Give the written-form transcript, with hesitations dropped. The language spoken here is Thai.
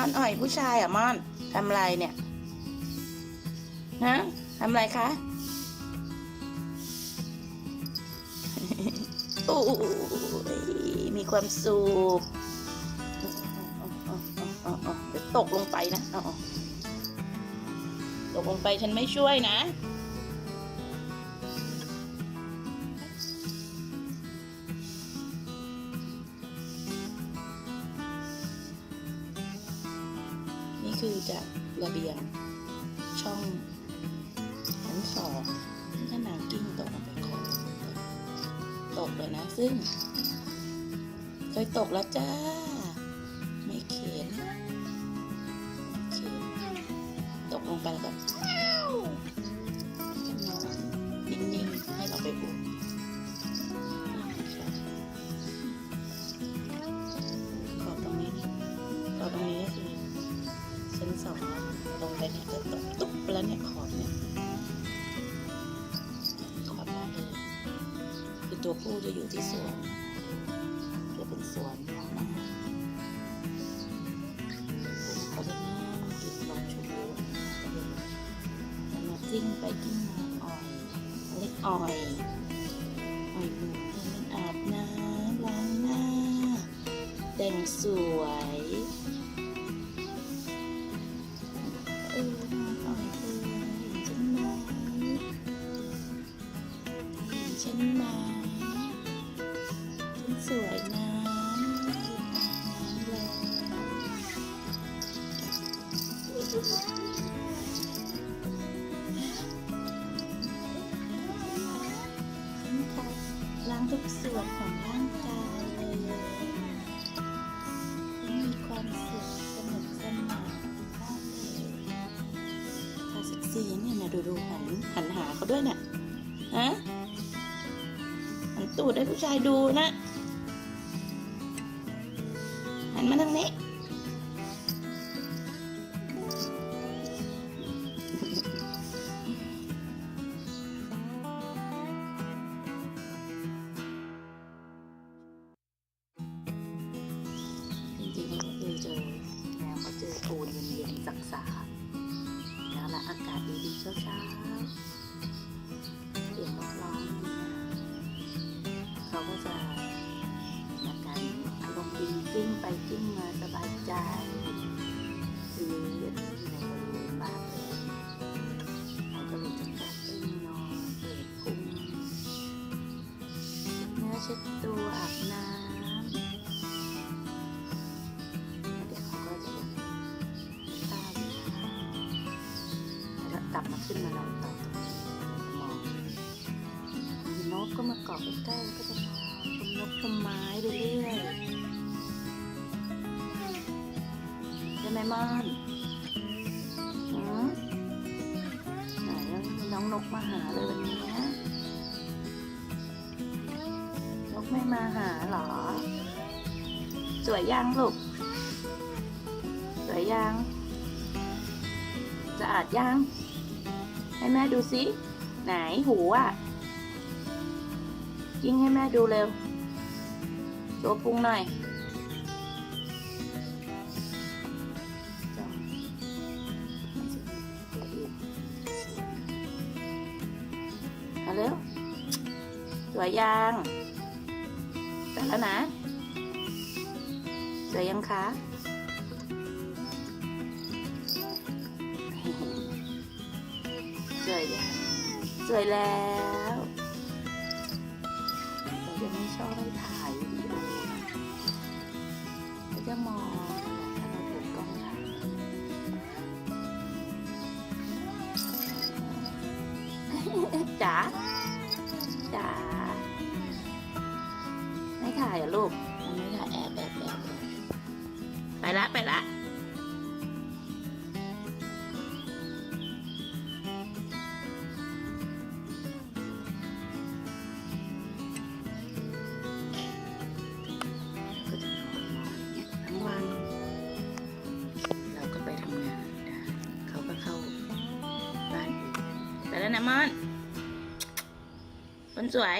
อนอ่อยผู้ชายอ่ะม่อนทำอะไรเนี่ยฮะทำอะไรคะโอ้ยมีความสุขเดี๋ยวตกลงไปนะตกลงไปฉันไม่ช่วยนะนี่คือจากระเบียงช่องชั้น2ถ้านางกิ้งตกลงไปคอตกเลยนะซึ่งเคยตกแล้วจ้าไม่เข็นตกลงไปแล้วก็นอนนิ่งๆให้เราไปบุกขอบตรงนี้ก็คือชั้น2ลงไปเนี่ยก็ตกตุ๊บแล้วเนี่ยขอบเนี่ยขอบมาเลยคือตัวผู้จะอยู่ที่สวนจะเป็นสวนของมันเขาจะนั่งกินลมชมวิวแล้วมากิ้งไปกิ้งมาอ่อยมือเล่นอาบน้ำล้างหน้าแต่งสวยอ่อยเธอเห็นฉันไหมฉันสวยนะล้างทุกส่วนของร่างกายเลยมีความสุขสนุกสนานมากเลยถ้าเซ็กซี่เนี่ยนะดูหันหาเขาด้วยน่ะฮะหันตูดให้ผู้ชายดูนะหันมาทางนี้จริงๆเราเคยเจอแล้วก็เจอปูนเย็นๆสักๆแล้วละอากาศดีๆเช้าๆเสียงนกร้องเขาก็จะอาการอารมณ์ดีกิ้งไปกิ้งมาสบายใจคืออยู่ในบริเวณบ้านเลยเขาก็เลยจะจับตึ้งนอนเปิดพุงเนื้อเช็ดตัวอาบน้ำกลับมาขึ้นมาเราต่อตรงนี้มองมีนกก็มาเกาะใกล้ๆแล้วก็จะมองชมนกชมไม้ไปเรื่อยใช่ไหมม่อนไหนแล้วมีน้องนกมาหาเลยวันนี้นกไม่มาหาหรอสวยยังลูกสวยยังสะอาดยังให้แม่ดูสิไหนหูอ่ะกิ้งให้แม่ดูเร็วโชว์พุงหน่อยเอาเร็วสวยยังเสร็จแล้วนะสวยยังคะสวยแล้วแต่ยังไม่ชอบให้ถ่ายวิดีโอนะก็จะมองถ้าเราเปิดกล้องถ่ายจ๋าไม่ถ่ายอ่ะลูกมันไม่ถ่ายแอบไปละเราก็ไปทำงานเขาก็เข้าบ้านไปแล้วนะม่อนคนสวย